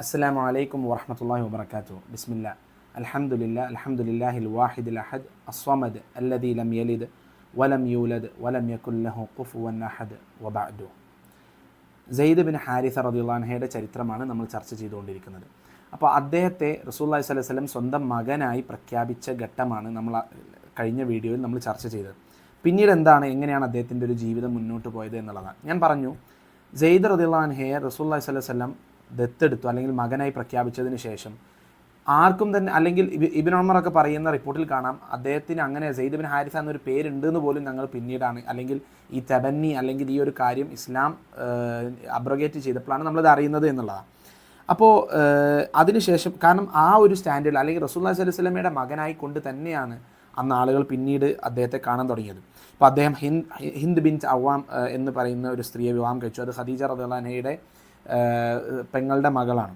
السلام عليكم ورحمة الله وبركاته. بسم الله الحمد لله الواحد الأحد الصمد الذي لم يلد ولم يولد ولم يكن له كفوا أحد وبعد. Syed bin ഹാരിസ റളിയല്ലാഹു അൻഹുയുടെ ചരിത്രമാണ് നമ്മൾ ചർച്ച ചെയ്തുകൊണ്ടിരിക്കുന്നത്. അപ്പോൾ അദ്ദേഹത്തെ റസൂലുള്ളാഹി സ്വല്ലല്ലാഹു അലൈഹി വസല്ലം സ്വന്തം മകനായി പ്രഖ്യാപിച്ച ഘട്ടമാണ് നമ്മൾ കഴിഞ്ഞ വീഡിയോയിൽ നമ്മൾ ചർച്ച ചെയ്തത്. പിന്നീട് എങ്ങനെയാണ് അദ്ദേഹത്തിൻ്റെ ഒരു ജീവിതം മുന്നോട്ട് പോയത് എന്നുള്ളതാണ്. ഞാൻ പറഞ്ഞു, സെയ്ദ് റളിയല്ലാഹു അൻഹയെ റസൂലുള്ളാഹി സ്വല്ലല്ലാഹു അലൈഹി വസല്ലം ദത്തെടുത്തു അല്ലെങ്കിൽ മകനായി പ്രഖ്യാപിച്ചതിന് ശേഷം ആർക്കും തന്നെ, അല്ലെങ്കിൽ ഇബ്നു ഉമറൊക്കെ പറയുന്ന റിപ്പോർട്ടിൽ കാണാം, അദ്ദേഹത്തിന് അങ്ങനെ സെയ്ദ് ബിൻ ഹാരിസ എന്നൊരു പേരുണ്ട് എന്ന് പോലും ഞങ്ങൾ പിന്നീടാണ്, അല്ലെങ്കിൽ ഈ തബന്നി അല്ലെങ്കിൽ ഈ ഒരു കാര്യം ഇസ്ലാം അബ്രോഗേറ്റ് ചെയ്തപ്പോഴാണ് നമ്മളത് അറിയുന്നത് എന്നുള്ളതാണ്. അപ്പോൾ അതിനുശേഷം, കാരണം ആ ഒരു സ്റ്റാൻഡേർഡിൽ അല്ലെങ്കിൽ റസൂലുള്ളാഹി സ്വല്ലല്ലാഹു അലൈഹി വസല്ലമയുടെ മകനായി കൊണ്ട് തന്നെയാണ് അന്ന് ആളുകൾ പിന്നീട് അദ്ദേഹത്തെ കാണാൻ തുടങ്ങിയത്. അപ്പോൾ അദ്ദേഹം ഹിന്ദ് ബിൻത് അവ്വാം എന്ന് പറയുന്ന ഒരു സ്ത്രീയെ വിവാഹം കഴിച്ചു. അത് ഖദീജ റളിയല്ലാഹു അൻഹയുടെ പെങ്ങളുടെ മകളാണ്.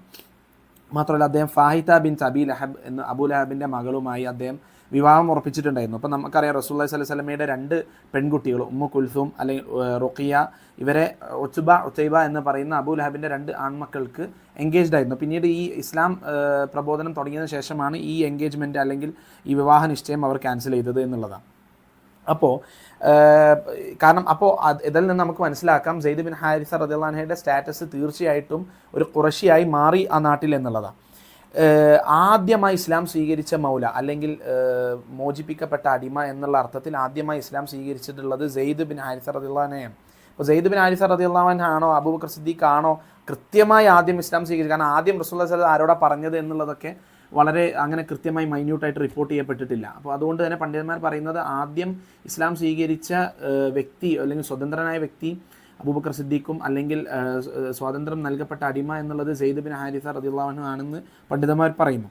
മാത്രമല്ല അദ്ദേഹം ഫാഹിത ബിൻത് അബി ലഹബ് എന്ന അബൂ ലഹബിൻ്റെ മകളുമായി അദ്ദേഹം വിവാഹം ഉറപ്പിച്ചിട്ടുണ്ടായിരുന്നു. അപ്പോൾ നമുക്കറിയാം, റസൂലുള്ളാഹി സ്വല്ലല്ലാഹു അലൈഹി വസല്ലമയുടെ രണ്ട് പെൺകുട്ടികൾ ഉമ്മു കുൽസൂം അല്ലെങ്കിൽ റുഖിയ, ഇവരെ ഉതൈബ എന്ന് പറയുന്ന അബൂ ലഹബിൻ്റെ രണ്ട് ആൺമക്കൾക്ക് എൻഗേജ്ഡ് ആയിരുന്നു. പിന്നീട് ഈ ഇസ്ലാം പ്രബോധനം തുടങ്ങിയതിന് ശേഷമാണ് ഈ എൻഗേജ്മെൻറ്റ് അല്ലെങ്കിൽ ഈ വിവാഹ നിശ്ചയം അവർ ക്യാൻസൽ ചെയ്തത് എന്നുള്ളതാണ്. അപ്പോൾ ഇതിൽ നിന്ന് നമുക്ക് മനസ്സിലാക്കാം, സെയ്ദ് ബിൻ ഹാരിസ റളിയല്ലാഹു അൻഹുയുടെ സ്റ്റാറ്റസ് തീർച്ചയായിട്ടും ഒരു ഖുറശിയായി മാറി ആ നാട്ടിൽ എന്നുള്ളതാണ്. ആദ്യമായി ഇസ്ലാം സ്വീകരിച്ച മൗല അല്ലെങ്കിൽ മോചിപ്പിക്കപ്പെട്ട അടിമ എന്നുള്ള അർത്ഥത്തിൽ ആദ്യമായി ഇസ്ലാം സ്വീകരിച്ചിട്ടുള്ളത് സെയ്ദ് ബിൻ ഹാരിസ റളിയല്ലാഹു അൻഹയാണ്. അപ്പോൾ സെയ്ദ് ബിൻ ഹാരിസ റളിയല്ലാഹു അൻഹു ആണോ അബൂബക്കർ സിദ്ദീഖ് ആണോ കൃത്യമായി ആദ്യം ഇസ്ലാം സ്വീകരിച്ചത്? കാരണം ആദ്യം റസൂലുള്ളാഹി സ്വല്ലല്ലാഹു അലൈഹി വസല്ലം ആരോടാ പറഞ്ഞത് എന്നുള്ളതൊക്കെ വളരെ അങ്ങനെ കൃത്യമായി മൈന്യൂട്ടായിട്ട് റിപ്പോർട്ട് ചെയ്യപ്പെട്ടിട്ടില്ല. അപ്പോൾ അതുകൊണ്ട് തന്നെ പണ്ഡിതന്മാർ പറയുന്നത്, ആദ്യം ഇസ്ലാം സ്വീകരിച്ച വ്യക്തി അല്ലെങ്കിൽ സ്വതന്ത്രനായ വ്യക്തി അബൂബക്കർ സിദ്ദീഖും അല്ലെങ്കിൽ സ്വാതന്ത്ര്യം നൽകപ്പെട്ട അടിമ എന്നുള്ളത് സെയ്ദ് ബിൻ ഹാരിസ റളിയല്ലാഹു അൻഹു ആണെന്ന് പണ്ഡിതന്മാർ പറയുന്നു.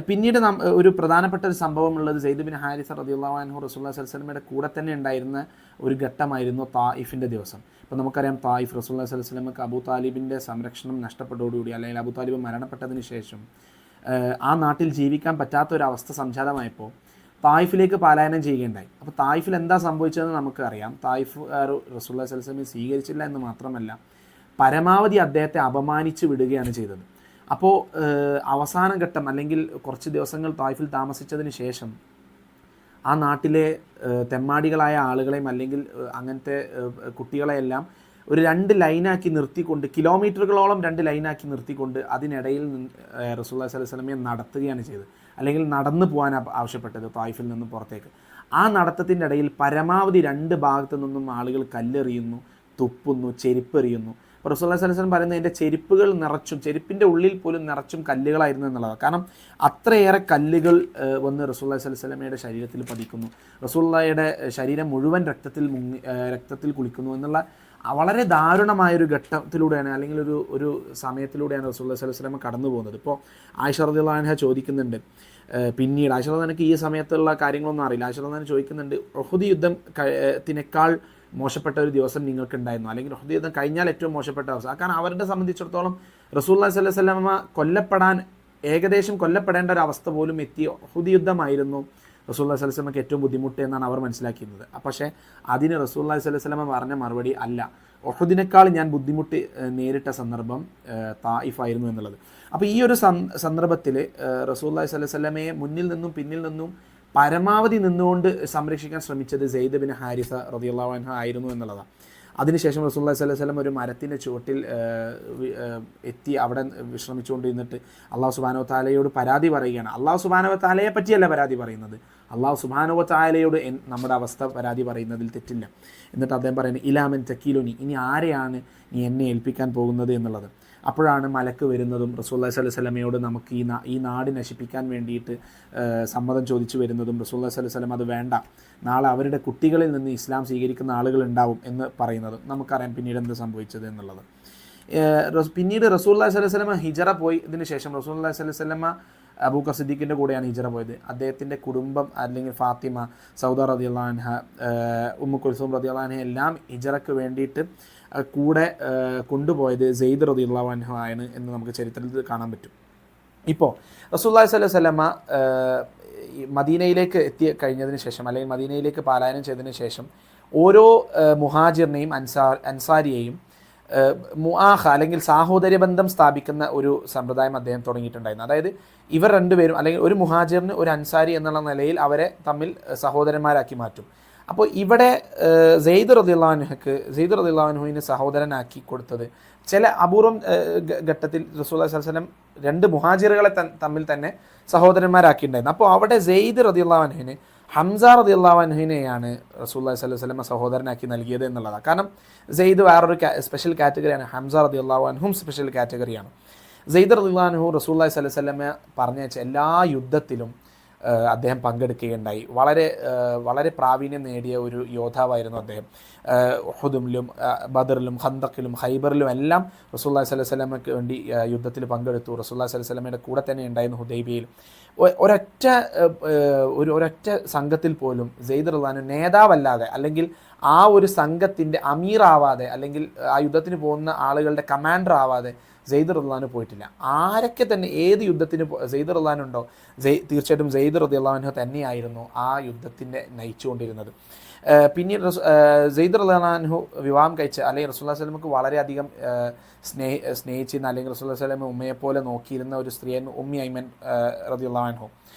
പിന്നീട് ഒരു പ്രധാനപ്പെട്ട ഒരു സംഭവം ഉള്ളത്, സെയ്ദ് ബിൻ ഹാരിസ റളിയല്ലാഹു അൻഹു റസൂലുള്ളാഹി സ്വല്ലല്ലാഹു അലൈഹി വസല്ലമയുടെ കൂടെ തന്നെ ഉണ്ടായിരുന്ന ഒരു ഘട്ടമായിരുന്നു തായിഫിൻ്റെ ദിവസം. ഇപ്പോൾ നമുക്കറിയാം, തായിഫ് റസൂലുള്ളാഹി സ്വല്ലല്ലാഹു അലൈഹി വസല്ലമക്ക് അബൂ താലിബിൻ്റെ സംരക്ഷണം നഷ്ടപ്പെട്ടതോടുകൂടി, അല്ലെങ്കിൽ അബൂ താലിബ് മരണപ്പെട്ടതിന് ശേഷം ആ നാട്ടിൽ ജീവിക്കാൻ പറ്റാത്തൊരവസ്ഥ സംജാതമായപ്പോൾ തായിഫിലേക്ക് പലായനം ചെയ്യുകയുണ്ടായി. അപ്പോൾ തായിഫിൽ എന്താ സംഭവിച്ചതെന്ന് നമുക്കറിയാം. തായിഫ് റസൂലുള്ളാഹി സ്വല്ലല്ലാഹു അലൈഹി വസല്ലമയെ സ്വീകരിച്ചില്ല എന്ന് മാത്രമല്ല, പരമാവധി അദ്ദേഹത്തെ അപമാനിച്ച് വിടുകയാണ് ചെയ്തത്. അപ്പോൾ അവസാന ഘട്ടം അല്ലെങ്കിൽ കുറച്ച് ദിവസങ്ങൾ തായിഫിൽ താമസിച്ചതിന് ശേഷം ആ നാട്ടിലെ തെമ്മാടികളായ ആളുകളെയും അല്ലെങ്കിൽ അങ്ങനത്തെ കുട്ടികളെയെല്ലാം ഒരു രണ്ട് ലൈനാക്കി നിർത്തിക്കൊണ്ട്, കിലോമീറ്ററുകളോളം രണ്ട് ലൈനാക്കി നിർത്തിക്കൊണ്ട് അതിനിടയിൽ റസൂലുള്ളാഹി സ്വല്ലല്ലാഹു അലൈഹി വസല്ലമയെ നടത്തുകയാണ് ചെയ്തത്, അല്ലെങ്കിൽ നടന്നു പോകാൻ ആവശ്യപ്പെട്ടത് തായിഫിൽ നിന്ന് പുറത്തേക്ക്. ആ നടത്തത്തിൻ്റെ ഇടയിൽ പരമാവധി രണ്ട് ഭാഗത്തു നിന്നും ആളുകൾ കല്ലെറിയുന്നു, തുപ്പുന്നു, ചെരുപ്പെറിയുന്നു. അപ്പോൾ റസൂലുള്ളാഹി സ്വല്ലല്ലാഹു അലൈഹി വസല്ലം പറയുന്നത്, എൻ്റെ ചെരുപ്പുകൾ നിറച്ചും, ചെരുപ്പിൻ്റെ ഉള്ളിൽ പോലും നിറച്ചും കല്ലുകളായിരുന്നു എന്നുള്ളതാണ്. കാരണം അത്രയേറെ കല്ലുകൾ വന്ന് റസൂലുള്ളാഹി സ്വല്ലല്ലാഹു അലൈഹി വസല്ലമയുടെ ശരീരത്തിൽ പതിക്കുന്നു, റസൂലുള്ളാഹിയുടെ ശരീരം മുഴുവൻ രക്തത്തിൽ കുളിക്കുന്നു എന്നുള്ള വളരെ ദാരുണമായൊരു ഘട്ടത്തിലൂടെയാണ്, അല്ലെങ്കിൽ ഒരു സമയത്തിലൂടെയാണ് റസൂലുള്ളാഹി സ്വല്ലല്ലാഹു അലൈഹി വസല്ലം കടന്നു പോകുന്നത്. ഇപ്പോൾ ആയിഷ റളിയല്ലാഹു അൻഹ ചോദിക്കുന്നുണ്ട്, പിന്നീട് ആയിഷ റളിയല്ലാഹു അൻഹയ്ക്ക് ഈ സമയത്തുള്ള കാര്യങ്ങളൊന്നും അറിയില്ല. ആയിഷ റളിയല്ലാഹു അൻഹ ചോദിക്കുന്നുണ്ട്, ഉഹുദ് യുദ്ധത്തിനേക്കാൾ മോശപ്പെട്ട ഒരു ദിവസം നിങ്ങൾക്ക് ഉണ്ടായിരുന്നു, അല്ലെങ്കിൽ ഉഹുദ് യുദ്ധം കഴിഞ്ഞാൽ ഏറ്റവും മോശപ്പെട്ട അവസ്ഥ. കാരണം അവരുടെ സംബന്ധിച്ചിടത്തോളം റസൂലുള്ളാഹി സ്വല്ലല്ലാഹു അലൈഹി വസല്ലം ഏകദേശം കൊല്ലപ്പെടേണ്ട ഒരു അവസ്ഥ പോലും എത്തിയ ഉഹുദ് യുദ്ധമായിരുന്നു റസൂലുള്ളാഹി സ്വല്ലല്ലാഹു അലൈഹി വസല്ലമക്ക് ഏറ്റവും ബുദ്ധിമുട്ട് എന്നാണ് അവർ മനസ്സിലാക്കിയിരുന്നത്. പക്ഷേ അതിന് റസൂലുള്ളാഹി സ്വല്ലല്ലാഹു അലൈഹി വസല്ലം പറഞ്ഞ മറുപടി, അല്ല, ഉഹുദിനേക്കാൾ ഞാൻ ബുദ്ധിമുട്ട് നേരിട്ട സന്ദർഭം തായിഫായിരുന്നു എന്നുള്ളത്. അപ്പോൾ ഈ ഒരു സന്ദർഭത്തിൽ റസൂലുള്ളാഹി സ്വല്ലല്ലാഹു അലൈഹി വസല്ലമയെ മുന്നിൽ നിന്നും പിന്നിൽ നിന്നും പരമാവധി നിന്നുകൊണ്ട് സംരക്ഷിക്കാൻ ശ്രമിച്ചത് സെയ്ദ് ബിൻ ഹാരിസ റളിയല്ലാഹു അൻഹു ആയിരുന്നു എന്നുള്ളതാണ്. അതിനുശേഷം റസൂലുള്ളാഹി സ്വല്ലല്ലാഹു അലൈഹി വസല്ലം ഒരു മരത്തിൻ്റെ ചുവട്ടിൽ എത്തി അവിടെ വിശ്രമിച്ചുകൊണ്ടിരുന്നിട്ട് അല്ലാഹു സുബ്ഹാനഹു വ തആലയോട് പരാതി പറയുകയാണ്. അല്ലാഹു സുബ്ഹാനഹു വ തആലയെ പറ്റിയല്ല പരാതി പറയുന്നത്, അല്ലാഹു സുബ്ഹാനഹു വ തആലയോട് നമ്മുടെ അവസ്ഥ പരാതി പറയുന്നതിൽ തെറ്റില്ല. എന്നിട്ട് അദ്ദേഹം പറയുന്നത്, ഇലാമൻ തക്കീലുനി, ഇനി ആരെയാണ് നീ എന്നെ ഏൽപ്പിക്കാൻ പോകുന്നത് എന്നുള്ളത്. അപ്പോഴാണ് മലക്ക് വരുന്നതും റസൂലുള്ളാഹി സ്വല്ലല്ലാഹു അലൈഹി വസല്ലമയോട് നമുക്ക് ഈ നാട് നശിപ്പിക്കാൻ വേണ്ടിയിട്ട് സമ്മതം ചോദിച്ചു വരുന്നതും റസൂലുള്ളാഹി സ്വല്ലല്ലാഹു അലൈഹി വസല്ലം അത് വേണ്ട, നാളെ അവരുടെ കുട്ടികളിൽ നിന്ന് ഇസ്ലാം സ്വീകരിക്കുന്ന ആളുകളുണ്ടാവും എന്ന് പറയുന്നതും നമുക്കറിയാം പിന്നീട് എന്ത് സംഭവിച്ചത് എന്നുള്ളത്. പിന്നീട് റസൂലുള്ളാഹി സ്വല്ലല്ലാഹു അലൈഹി വസല്ലം ഹിജറ പോയി. ഇതിന് ശേഷം റസൂലുള്ളാഹി സ്വല്ലല്ലാഹു അലൈഹി വസല്ലം അബൂബക്കർ സിദ്ദീഖിൻ്റെ കൂടെയാണ് ഹിജറ പോയത്. അദ്ദേഹത്തിൻ്റെ കുടുംബം, അല്ലെങ്കിൽ ഫാത്തിമ, സൗദ റളിയല്ലാഹു അൻഹ, ഉമ്മു കുൽസൂം റളിയല്ലാഹു അൻഹ എല്ലാം ഹിജറയ്ക്ക് വേണ്ടിയിട്ട് കൂടെ കൊണ്ടുപോയത് സെയ്ദ് റളിയല്ലാഹു അൻഹു ആണ് എന്ന് നമുക്ക് ചരിത്രത്തിൽ കാണാൻ പറ്റും. ഇപ്പോൾ റസൂലുള്ളാഹി സ്വല്ലല്ലാഹു അലൈഹി വസല്ലം മദീനയിലേക്ക് എത്തി കഴിഞ്ഞതിന് ശേഷം, അല്ലെങ്കിൽ മദീനയിലേക്ക് പലായനം ചെയ്തതിന് ശേഷം ഓരോ മുഹാജിറിനെയും അൻസാരിയെയും മുആഹ അല്ലെങ്കിൽ സാഹോദര്യ ബന്ധം സ്ഥാപിക്കുന്ന ഒരു സമ്പ്രദായം അദ്ദേഹം തുടങ്ങിയിട്ടുണ്ടായിരുന്നു. അതായത് ഇവർ രണ്ടുപേരും അല്ലെങ്കിൽ ഒരു മുഹാജിറിന് ഒരു അൻസാരി എന്നുള്ള നിലയിൽ അവരെ തമ്മിൽ സഹോദരന്മാരാക്കി മാറ്റും. അപ്പോൾ ഇവിടെ സെയ്ദ് റളിയല്ലാഹു അൻഹുവിനെ സഹോദരനാക്കി കൊടുത്തത് ചില അപൂർവം ഘട്ടത്തിൽ റസൂലുള്ളാഹി സ്വല്ലല്ലാഹു അലൈഹി വസല്ലം രണ്ട് മുഹാജിറുകളെ തമ്മിൽ തന്നെ സഹോദരന്മാരാക്കിയിട്ടുണ്ടായിരുന്നു. അപ്പോൾ അവിടെ സെയ്ദ് റളിയല്ലാഹു അൻഹുവിന് ഹംസ റളിയല്ലാഹു അൻഹുവിനെയാണ് റസൂലുള്ളാഹി സ്വല്ലല്ലാഹു അലൈഹി വസല്ലം സഹോദരനാക്കി നൽകിയത് എന്നുള്ളതാണ്. കാരണം സെയ്ദ് വേറൊരു സ്പെഷ്യൽ കാറ്റഗറിയാണ്, ഹംസ റളിയല്ലാഹു അൻഹും സ്പെഷ്യൽ കാറ്റഗറിയാണ്. സെയ്ദ് റളിയല്ലാഹു അൻഹു റസൂലുള്ളാഹി സ്വല്ലല്ലാഹു അലൈഹി വസല്ലം പറഞ്ഞയച്ച എല്ലാ യുദ്ധത്തിലും അദ്ദേഹം പങ്കെടുക്കുകയുണ്ടായി. വളരെ പ്രാവീണ്യം നേടിയ ഒരു യോദ്ധാവായിരുന്നു അദ്ദേഹം. ഉഹുദിലും ബദറിലും ഖന്തക്കിലും ഖൈബറിലും എല്ലാം റസൂലുള്ളാഹി സ്വല്ലല്ലാഹു അലൈഹി വസല്ലമയ്ക്ക് വേണ്ടി യുദ്ധത്തിൽ പങ്കെടുത്തു. റസൂലുള്ളാഹി സ്വല്ലല്ലാഹു അലൈഹി വസല്ലമയുടെ കൂടെ തന്നെ ഉണ്ടായിരുന്നു ഹുദൈബിയയിൽ. ഒരൊറ്റ സംഘത്തിൽ പോലും സെയ്ദ് റളിയല്ലാഹു അൻഹു നേതാവല്ലാതെ അല്ലെങ്കിൽ ആ ഒരു സംഘത്തിൻ്റെ അമീറാവാതെ അല്ലെങ്കിൽ ആ യുദ്ധത്തിന് പോകുന്ന ആളുകളുടെ കമാൻഡർ ആവാതെ സെയ്ദ് റളിയല്ലാഹു അൻഹു പോയിട്ടില്ല. ആരൊക്കെ തന്നെ ഏത് യുദ്ധത്തിന് സെയ്ദ് റളിയല്ലാഹു അൻഹു ഉണ്ടോ, തീർച്ചയായിട്ടും സെയ്ദ് റളിയല്ലാഹു അൻഹു തന്നെയായിരുന്നു ആ യുദ്ധത്തിൻ്റെ നയിച്ചുകൊണ്ടിരുന്നത്. പിന്നീട് സെയ്ദ് റളിയല്ലാഹു അൻഹു വിവാഹം കഴിച്ച അല്ലെങ്കിൽ റസൂലുള്ളാഹി സ്വല്ലല്ലാഹു അലൈഹി വസല്ലമക്ക് വളരെയധികം സ്നേഹിച്ചിരുന്ന അല്ലെങ്കിൽ റസൂലുള്ളാഹി സ്വല്ലല്ലാഹു അലൈഹി വസല്ലം ഉമ്മയെപ്പോലെ നോക്കിയിരുന്ന ഒരു സ്ത്രീയായിരുന്നു ഉമ്മി ഐമൻ റളിയല്ലാഹു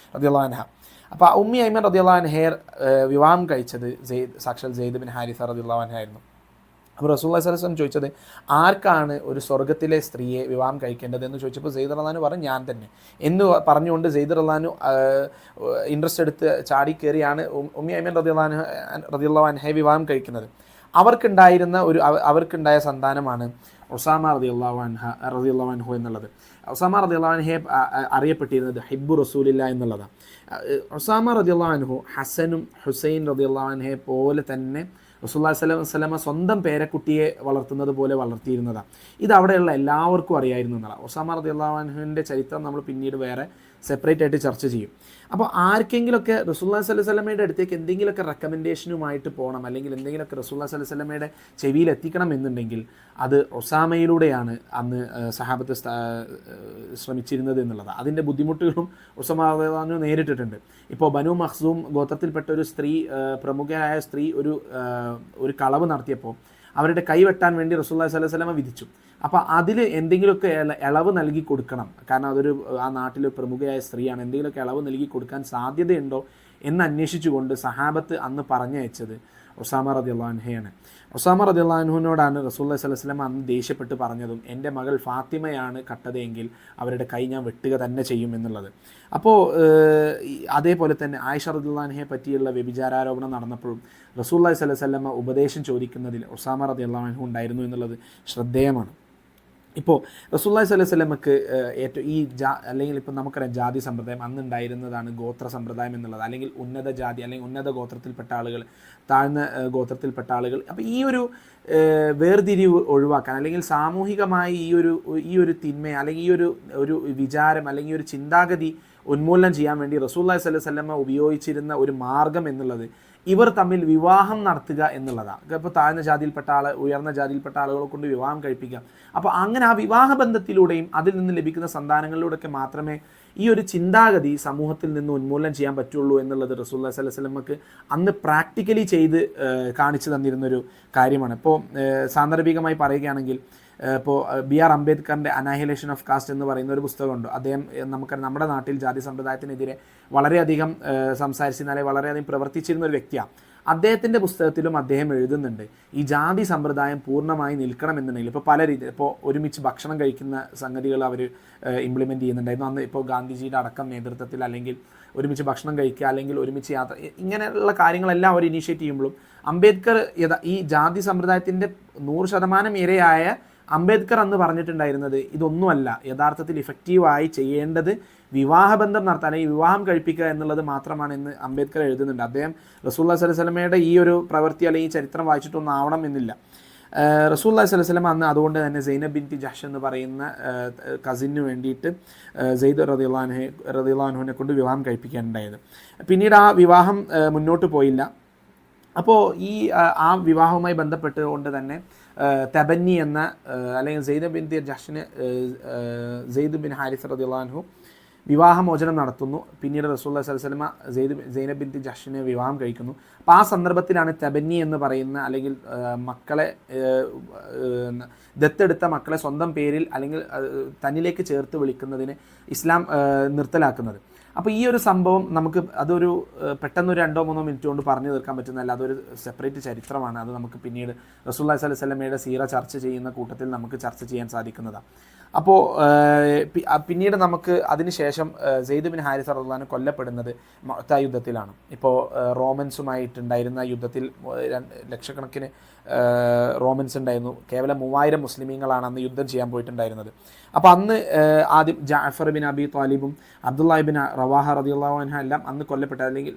അൻഹ. അപ്പോൾ ആ ഉമ്മി ഐമൻ റളിയല്ലാഹു അൻഹയെ വിവാഹം കഴിച്ചത് സാക്ഷാൽ സെയ്ദ് ബിൻ ഹാരിസ റളിയല്ലാഹു അൻഹു ആയിരുന്നു. അപ്പോൾ റസൂലുള്ളാഹി സ്വല്ലല്ലാഹു അലൈഹി വസല്ലം ചോദിച്ചത് ആർക്കാണ് ഒരു സ്വർഗ്ഗത്തിലെ സ്ത്രീയെ വിവാഹം കഴിക്കേണ്ടത് എന്ന് ചോദിച്ചപ്പോൾ സെയ്ദ് റളിയല്ലാഹു അൻഹു പറഞ്ഞു ഞാൻ തന്നെ എന്ന് പറഞ്ഞുകൊണ്ട് സെയ്ദ് റളിയല്ലാഹു അൻഹു ഇൻട്രസ്റ്റ് എടുത്ത് ചാടി കയറിയാണ് ഉമ്മി ഐമൻ റളിയല്ലാഹു അൻഹയെ വിവാഹം കഴിക്കുന്നത്. അവർക്കുണ്ടായ സന്താനമാണ് ഉസാമ റളിയല്ലാഹു അൻഹു എന്നുള്ളത്. ഉസാമ റളിയല്ലാഹു അൻഹയെ അറിയപ്പെട്ടിരുന്നത് ഹിബ്ബു റസൂലില്ലാഹ് എന്നുള്ളതാണ്. ഉസാമ റളിയല്ലാഹു അൻഹു ഹസനും ഹുസൈൻ റളിയല്ലാഹു അൻഹയെ പോലെ തന്നെ റസൂലുള്ളാഹി സ്വല്ലല്ലാഹു അലൈഹി വസല്ലം സ്വന്തം പേരക്കുട്ടിയെ വളർത്തുന്നത് പോലെ വളർത്തിയിരുന്നതാണ്. ഇത് അവിടെയുള്ള എല്ലാവർക്കും അറിയായിരുന്നു എന്നതാണ്. ഉസാമ റളിയല്ലാഹു അൻഹുവിൻ്റെ ചരിത്രം നമ്മൾ പിന്നീട് വേറെ സെപ്പറേറ്റ് ആയിട്ട് ചർച്ച ചെയ്യും. അപ്പോൾ ആർക്കെങ്കിലുമൊക്കെ റസൂലുള്ളാഹി സ്വല്ലല്ലാഹു അലൈഹി വസല്ലമയുടെ അടുത്തേക്ക് എന്തെങ്കിലുമൊക്കെ റെക്കമെൻഡേഷനുമായിട്ട് പോകണം അല്ലെങ്കിൽ എന്തെങ്കിലുമൊക്കെ റസൂലുള്ളാഹി സ്വല്ലല്ലാഹു അലൈഹി വസല്ലമയുടെ ചെവിയിൽ എത്തിക്കണം എന്നുണ്ടെങ്കിൽ അത് ഉസാമയിലൂടെയാണ് അന്ന് സഹാബത്ത് ശ്രമിച്ചിരുന്നത് എന്നുള്ളതാണ്. അതിൻ്റെ ബുദ്ധിമുട്ടുകളും ഉസാമ റളിയല്ലാഹു അൻഹു നേരിട്ടിട്ടുണ്ട്. ഇപ്പോൾ ബനു മഖ്സൂം ഗോത്രത്തിൽപ്പെട്ട ഒരു സ്ത്രീ, പ്രമുഖയായ സ്ത്രീ ഒരു കളവ് നടത്തിയപ്പോൾ അവരുടെ കൈ വെട്ടാൻ വേണ്ടി റസൂലുള്ളാഹി സ്വല്ലല്ലാഹു അലൈഹി വസല്ലം വിധിച്ചു. അപ്പോൾ അതിൽ എന്തെങ്കിലുമൊക്കെ ഇളവ് നൽകി കൊടുക്കണം, കാരണം അതൊരു ആ നാട്ടിൽ പ്രമുഖയായ സ്ത്രീയാണ്, എന്തെങ്കിലുമൊക്കെ ഇളവ് നൽകി കൊടുക്കാൻ സാധ്യതയുണ്ടോ എന്ന് അന്വേഷിച്ചുകൊണ്ട് സഹാബത്ത് അന്ന് പറഞ്ഞയച്ചത് ഉസാമ റളിയല്ലാഹു അൻഹയാണ്. ഉസാമ റളിയല്ലാഹു അൻഹുവിനോടാണ് റസൂലുള്ളാഹി സ്വല്ലല്ലാഹു അലൈഹി വസല്ലം അന്ന് ദേഷ്യപ്പെട്ട് പറഞ്ഞതും എൻ്റെ മകൾ ഫാത്തിമയാണ് കട്ടതെങ്കിൽ അവരുടെ കൈ ഞാൻ വെട്ടുക തന്നെ ചെയ്യും എന്നുള്ളത്. അപ്പോൾ അതേപോലെ തന്നെ ആയിഷ റളിയല്ലാഹു അൻഹയെ പറ്റിയുള്ള വ്യഭിചാരാരോപണം നടന്നപ്പോഴും റസൂലുള്ളാഹി സ്വല്ലല്ലാഹു അലൈഹി വസല്ലം ഉപദേശം ചോദിക്കുന്നതിൽ ഉസാമ റളിയല്ലാഹു അൻഹു ഉണ്ടായിരുന്നു എന്നുള്ളത് ശ്രദ്ധേയമാണ്. ഇപ്പോൾ റസൂലുള്ളാഹി സ്വല്ലല്ലാഹു അലൈഹി വസല്ലമക്ക് ഏറ്റവും അല്ലെങ്കിൽ ഇപ്പോൾ നമുക്കറിയാം ജാതി സമ്പ്രദായം അന്ന് ഉണ്ടായിരുന്നതാണ് ഗോത്ര സമ്പ്രദായം എന്നുള്ളത്, അല്ലെങ്കിൽ ഉന്നത ജാതി അല്ലെങ്കിൽ ഉന്നത ഗോത്രത്തിൽപ്പെട്ട ആളുകൾ, താഴ്ന്ന ഗോത്രത്തിൽപ്പെട്ട ആളുകൾ. അപ്പോൾ ഈ ഒരു വേർതിരിവ് ഒഴിവാക്കാൻ അല്ലെങ്കിൽ സാമൂഹികമായി ഈ ഒരു തിന്മ അല്ലെങ്കിൽ ഒരു വിചാരം അല്ലെങ്കിൽ ഒരു ചിന്താഗതി ഉന്മൂലനം ചെയ്യാൻ വേണ്ടി റസൂലുള്ളാഹി സ്വല്ലല്ലാഹു അലൈഹി വസല്ലമ ഉപയോഗിച്ചിരുന്ന ഒരു മാർഗം എന്നുള്ളത് ഇവർ തമ്മിൽ വിവാഹം നടത്തുക എന്നുള്ളതാണ്. ഇപ്പോൾ താഴ്ന്ന ജാതിയിൽപ്പെട്ട ഉയർന്ന ജാതിയിൽപ്പെട്ട ആളുകളെ കൊണ്ട് വിവാഹം കഴിപ്പിക്കുക. അപ്പോൾ അങ്ങനെ ആ വിവാഹ ബന്ധത്തിലൂടെയും അതിൽ നിന്ന് ലഭിക്കുന്ന സന്താനങ്ങളിലൂടെയൊക്കെ മാത്രമേ ഈ ഒരു ചിന്താഗതി സമൂഹത്തിൽ നിന്ന് ഉന്മൂലനം ചെയ്യാൻ പറ്റുള്ളൂ എന്നുള്ളത് റസൂലുള്ളാഹി സ്വല്ലല്ലാഹു അലൈഹി വസല്ലമക്ക് അന്ന് പ്രാക്ടിക്കലി ചെയ്ത് കാണിച്ചു തന്നിരുന്നൊരു കാര്യമാണ്. ഇപ്പോൾ സാന്ദർഭികമായി പറയുകയാണെങ്കിൽ ഇപ്പോൾ BR അംബേദ്കറിൻ്റെ അനാഹിലേഷൻ ഓഫ് കാസ്റ്റ് എന്ന് പറയുന്ന ഒരു പുസ്തകമുണ്ട്. അദ്ദേഹം നമ്മുടെ നാട്ടിൽ ജാതി സമ്പ്രദായത്തിനെതിരെ വളരെയധികം സംസാരിച്ചിരുന്നാലേ വളരെയധികം പ്രവർത്തിച്ചിരുന്ന ഒരു വ്യക്തിയാണ്. അദ്ദേഹത്തിൻ്റെ പുസ്തകത്തിലും അദ്ദേഹം എഴുതുന്നുണ്ട് ഈ ജാതി സമ്പ്രദായം പൂർണ്ണമായി നിൽക്കണമെന്നുണ്ടെങ്കിൽ ഇപ്പോൾ പല രീതി ഇപ്പോൾ ഒരുമിച്ച് ഭക്ഷണം കഴിക്കുന്ന സംഗതികൾ അവർ ഇംപ്ലിമെൻറ്റ് ചെയ്യുന്നുണ്ടായിരുന്നു. അന്ന് ഇപ്പോൾ ഗാന്ധിജിയുടെ അടക്കം നേതൃത്വത്തിൽ അല്ലെങ്കിൽ ഒരുമിച്ച് ഭക്ഷണം കഴിക്കുക അല്ലെങ്കിൽ ഒരുമിച്ച് യാത്ര, ഇങ്ങനെയുള്ള കാര്യങ്ങളെല്ലാം അവർ ഇനീഷ്യേറ്റ് ചെയ്യുമ്പോഴും അംബേദ്കർ ഈ ജാതി സമ്പ്രദായത്തിൻ്റെ 100% ഇരയായ അംബേദ്കർ അന്ന് പറഞ്ഞിട്ടുണ്ടായിരുന്നത് ഇതൊന്നുമല്ല, യഥാർത്ഥത്തിൽ ഇഫക്റ്റീവായി ചെയ്യേണ്ടത് വിവാഹബന്ധം നടത്താൻ അല്ലെങ്കിൽ വിവാഹം കഴിപ്പിക്കുക എന്നുള്ളത് മാത്രമാണ് എന്ന് അംബേദ്കർ എഴുതുന്നുണ്ട്. അദ്ദേഹം റസൂലുള്ളാഹി സ്വല്ലല്ലാഹു അലൈഹി വസല്ലമയുടെ ഈ ഒരു പ്രവൃത്തി അല്ലെങ്കിൽ ചരിത്രം വായിച്ചിട്ടൊന്നും ആവണം എന്നില്ല. റസൂലുള്ളാഹി സ്വല്ലല്ലാഹു അലൈഹി വസല്ലം അന്ന് അതുകൊണ്ട് തന്നെ സൈനബ് ബിൻതി ജഹ്ഷ് എന്ന് പറയുന്ന കസിന് വേണ്ടിയിട്ട് സെയ്ദ് റളിയല്ലാഹു അൻഹുവിനെ കൊണ്ട് വിവാഹം കഴിപ്പിക്കാനുണ്ടായത്. പിന്നീട് ആ വിവാഹം മുന്നോട്ട് പോയില്ല. അപ്പോൾ ആ വിവാഹവുമായി ബന്ധപ്പെട്ടുകൊണ്ട് തന്നെ തബന്നി എന്ന അല്ലെങ്കിൽ സെയ്നബ് ബിൻതി ജഹ്ഷിന് സെയ്ദ് ബിൻ ഹാരിസ റളിയല്ലാഹു അൻഹു വിവാഹമോചനം നടത്തുന്നു. പിന്നീട് റസൂലുള്ളാഹി സ്വല്ലല്ലാഹു അലൈഹി വസല്ലമ സൈനബ് ബിൻത് ജഹ്ഷിനെ വിവാഹം കഴിക്കുന്നു. അപ്പോൾ ആ സന്ദർഭത്തിലാണ് തബന്നി എന്ന് പറയുന്ന, അല്ലെങ്കിൽ മക്കളെ ദത്തെടുത്ത മക്കളെ സ്വന്തം പേരിൽ അല്ലെങ്കിൽ തന്നിലേക്ക് ചേർത്ത് വിളിക്കുന്നതിന് ഇസ്ലാം നിർത്തലാക്കുന്നത്. അപ്പോൾ ഈ ഒരു സംഭവം നമുക്ക് അതൊരു പെട്ടെന്ന് ഒരു 2-3 മിനിറ്റ് കൊണ്ട് പറഞ്ഞു തീർക്കാൻ പറ്റുന്നതല്ല, അതൊരു സെപ്പറേറ്റ് ചരിത്രമാണ്. അത് നമുക്ക് പിന്നീട് റസൂലുള്ളാഹി സ്വല്ലല്ലാഹു അലൈഹി വസല്ലമയുടെ സീറ ചർച്ച ചെയ്യുന്ന കൂട്ടത്തിൽ നമുക്ക് ചർച്ച ചെയ്യാൻ സാധിക്കുന്നതാണ്. അപ്പോൾ പിന്നീട് നമുക്ക് അതിനുശേഷം സെയ്ദ് ബിൻ ഹാരിസ റളിയല്ലാഹു അൻഹു കൊല്ലപ്പെടുന്നത് മുഅ്ത യുദ്ധത്തിലാണ്. ഇപ്പോൾ റോമൻസുമായിട്ടുണ്ടായിരുന്ന യുദ്ധത്തിൽ ലക്ഷക്കണക്കിന് റോമൻസ് ഉണ്ടായിരുന്നു. കേവലം 3000 മുസ്ലിമീങ്ങളാണ് അന്ന് യുദ്ധം ചെയ്യാൻ പോയിട്ടുണ്ടായിരുന്നത്. അപ്പോൾ അന്ന് ആദ്യം ജഅഫർ ബിൻ അബി ത്വാലിബും അബ്ദുല്ലാഹി ബിൻ റവാഹ റളിയല്ലാഹു അൻഹു എല്ലാം അന്ന് കൊല്ലപ്പെട്ട, അല്ലെങ്കിൽ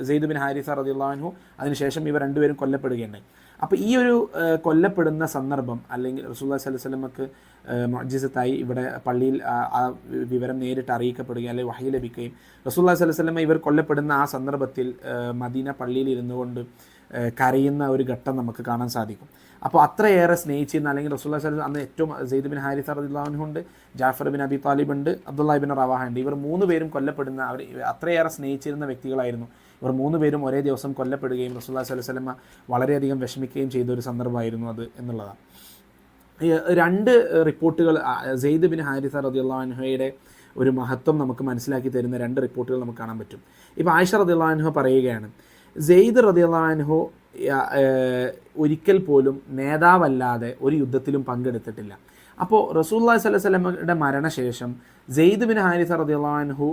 സെയ്ദ് ബിൻ ഹാരിസ റളിയല്ലാഹു അൻഹു അതിനുശേഷം ഇവർ രണ്ടുപേരും കൊല്ലപ്പെടുകയുണ്ടായി. അപ്പോൾ ഈ ഒരു കൊല്ലപ്പെടുന്ന സന്ദർഭം, അല്ലെങ്കിൽ റസൂലുള്ളാഹി സ്വല്ലല്ലാഹു അലൈഹി വസല്ലമക്ക് മുഅ്ജിസത്തായി ഇവിടെ പള്ളിയിൽ ആ വിവരം നേരിട്ട് അറിയിക്കപ്പെടുകയും അല്ലെങ്കിൽ വഹി ലഭിക്കുകയും റസൂലുള്ളാഹി സ്വല്ലല്ലാഹു അലൈഹി വസല്ലമ ഇവർ കൊല്ലപ്പെടുന്ന ആ സന്ദർഭത്തിൽ മദീന പള്ളിയിൽ ഇരുന്നു കൊണ്ട് കരയുന്ന ഒരു ഘട്ടം നമുക്ക് കാണാൻ സാധിക്കും. അപ്പോൾ അത്രയേറെ സ്നേഹിച്ചിരുന്ന, അല്ലെങ്കിൽ റസൂലുള്ളാഹി സ്വല്ലല്ലാഹു അലൈഹി വസല്ലം അന്ന് ഏറ്റവും സെയ്ദ് ബിൻ ഹാരിസ റളിയല്ലാഹു അൻഹു ഉണ്ട്, ജാഫർ ബിൻ അബി താലിബ് ഉണ്ട്, അബ്ദുല്ലാഹി ബിൻ റവാഹ ഉണ്ട്. ഇവർ 3 പേരും കൊല്ലപ്പെടുന്ന, അവർ അത്രയേറെ സ്നേഹിച്ചിരുന്ന വ്യക്തികളായിരുന്നു. ഇവർ 3 പേരും ഒരേ ദിവസം കൊല്ലപ്പെടുകയും റസൂലുള്ളാഹി സ്വല്ലല്ലാഹു അലൈഹി വസല്ലം വളരെയധികം വിഷമിക്കുകയും ചെയ്ത ഒരു സന്ദർഭമായിരുന്നു അത് എന്നുള്ളതാണ്. 2 റിപ്പോർട്ടുകൾ സെയ്ദ് ബിൻ ഹാരിസ റളിയല്ലാഹു അൻഹയുടെ ഒരു മഹത്വം നമുക്ക് മനസ്സിലാക്കി തരുന്ന 2 റിപ്പോർട്ടുകൾ നമുക്ക് കാണാൻ പറ്റും. ഇപ്പോൾ ആയിഷ റളിയല്ലാഹു അൻഹ പറയുകയാണ്, സെയ്ദ് റളിയല്ലാഹു അൻഹു ഒരിക്കൽ പോലും നേതാവല്ലാതെ ഒരു യുദ്ധത്തിലും പങ്കെടുത്തിട്ടില്ല. അപ്പോൾ റസൂലുള്ളാഹി സ്വല്ലല്ലാഹു അലൈഹി വസല്ലമയുടെ മരണശേഷം സെയ്ദ് ബിൻ ഹാരിസ റളിയല്ലാഹു അൻഹു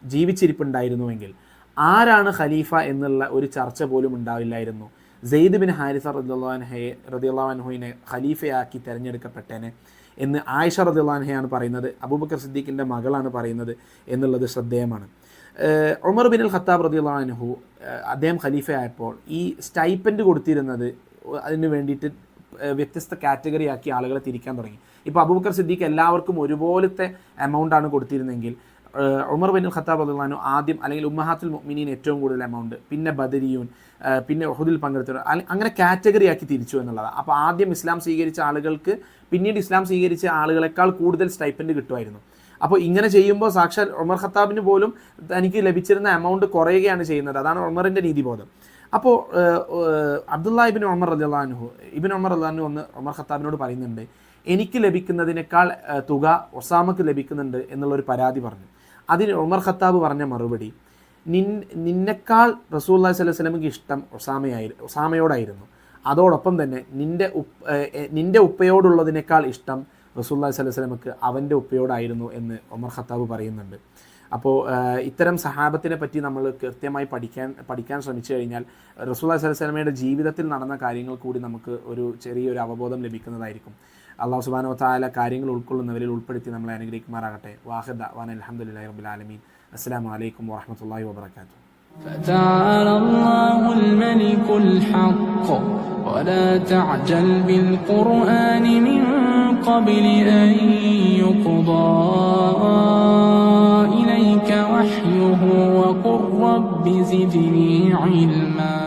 ജീവിച്ചിരിപ്പുണ്ടായിരുന്നുവെങ്കിൽ ആരാണ് ഖലീഫ എന്നുള്ള ഒരു ചർച്ച പോലും ഉണ്ടാവില്ലായിരുന്നു. സെയ്ദ് ബിൻ ഹാരിസ റളിയല്ലാഹു അൻഹുവിനെ ഖലീഫയാക്കി തിരഞ്ഞെടുക്കപ്പെട്ടേനെ എന്ന് ആയിഷ റളിയല്ലാഹു അൻഹയാണ് പറയുന്നത്. അബൂബക്കർ സിദ്ദീഖിൻ്റെ മകളാണ് പറയുന്നത് എന്നുള്ളത് ശ്രദ്ധേയമാണ്. ഉമർ ബിൻ അൽ ഖത്താബ് റളിയല്ലാഹു അൻഹു അദ്ദേഹം ഖലീഫയായപ്പോൾ ഈ സ്റ്റൈപ്പൻഡ് കൊടുത്തിരുന്നത് അതിന് വേണ്ടിയിട്ട് വ്യത്യസ്ത കാറ്റഗറി ആക്കി ആളുകളെ തിരിക്കാൻ തുടങ്ങി. ഇപ്പോൾ അബൂബക്കർ സിദ്ദീഖ് എല്ലാവർക്കും ഒരുപോലത്തെ എമൗണ്ടാണ് കൊടുത്തിരുന്നെങ്കിൽ ഉമർ ബിൻ അൽ ഖത്താബ് റളിയല്ലാഹു അൻഹു ആദ്യം, അല്ലെങ്കിൽ ഉമ്മഹാത്തുൽ മുഅ്മിനീൻ ഏറ്റവും കൂടുതൽ എമൗണ്ട്, പിന്നെ ബദരിയൂൻ, പിന്നെ ഉഹുദിൽ പങ്കെടുത്തവർ, അങ്ങനെ കാറ്റഗറി ആക്കി തിരിച്ചു എന്നുള്ളതാണ്. അപ്പോൾ ആദ്യം ഇസ്ലാം സ്വീകരിച്ച ആളുകൾക്ക് പിന്നീട് ഇസ്ലാം സ്വീകരിച്ച ആളുകളെക്കാൾ കൂടുതൽ സ്റ്റൈപ്പൻഡ് കിട്ടുമായിരുന്നു. അപ്പോൾ ഇങ്ങനെ ചെയ്യുമ്പോൾ സാക്ഷാൽ ഉമർ ഖത്താബിന് പോലും തനിക്ക് ലഭിച്ചിരുന്ന എമൗണ്ട് കുറയുകയാണ് ചെയ്യുന്നത്. അതാണ് ഉമറിൻ്റെ നീതിബോധം. അപ്പോൾ അബ്ദുല്ലാഹി ഇബ്നു ഉമർ റളിയല്ലാഹു അൻഹു ഒന്ന് ഉമർ ഖത്താബിനോട് പറയുന്നുണ്ട്, എനിക്ക് ലഭിക്കുന്നതിനേക്കാൾ തുക ഒസാമക്ക് ലഭിക്കുന്നുണ്ട് എന്നുള്ളൊരു പരാതി പറഞ്ഞു. അതിന് ഉമർ ഖത്താബ് പറഞ്ഞ മറുപടി, നിന്നെക്കാൾ റസൂലുള്ളാഹി സ്വല്ലല്ലാഹു അലൈഹി വസല്ലമയ്ക്ക് ഇഷ്ടം ഒസാമയോടായിരുന്നു. അതോടൊപ്പം തന്നെ നിൻ്റെ ഉപ്പയോടുള്ളതിനേക്കാൾ ഇഷ്ടം റസൂലുള്ളാഹി സ്വല്ലല്ലാഹു അലൈഹി വസല്ലമയ്ക്ക് അവൻ്റെ ഉപ്പയോടായിരുന്നു എന്ന് ഉമർ ഖത്താബ് പറയുന്നുണ്ട്. അപ്പോൾ ഇത്തരം സഹാബത്തിനെ പറ്റി നമ്മൾ കൃത്യമായി പഠിക്കാൻ ശ്രമിച്ചു കഴിഞ്ഞാൽ റസൂലുള്ളാഹി സ്വല്ലല്ലാഹു അലൈഹി വസല്ലമയുടെ ജീവിതത്തിൽ നടന്ന കാര്യങ്ങൾ കൂടി നമുക്ക് ഒരു ചെറിയൊരു അവബോധം ലഭിക്കുന്നതായിരിക്കും. അല്ലാഹു സുബ്ഹാനഹു വ തആല കാര്യങ്ങൾ ഉൾക്കൊള്ളുന്നവരിൽ ഉൾപ്പെടുത്തി നമ്മളെ അനുഗ്രഹിക്കുമാറാകട്ടെ. വാഹിദ വന അൽഹംദുലില്ലാഹി റബ്ബിൽ ആലമീൻ. അസ്സലാമു അലൈക്കും വറഹ്മത്തുള്ളാഹി വബറകാതുഹു. فتعالى الله الملك الحق ولا تعجل بالقرآن من قبل أن يقضى إليك وحيه وقل رب زدني علما.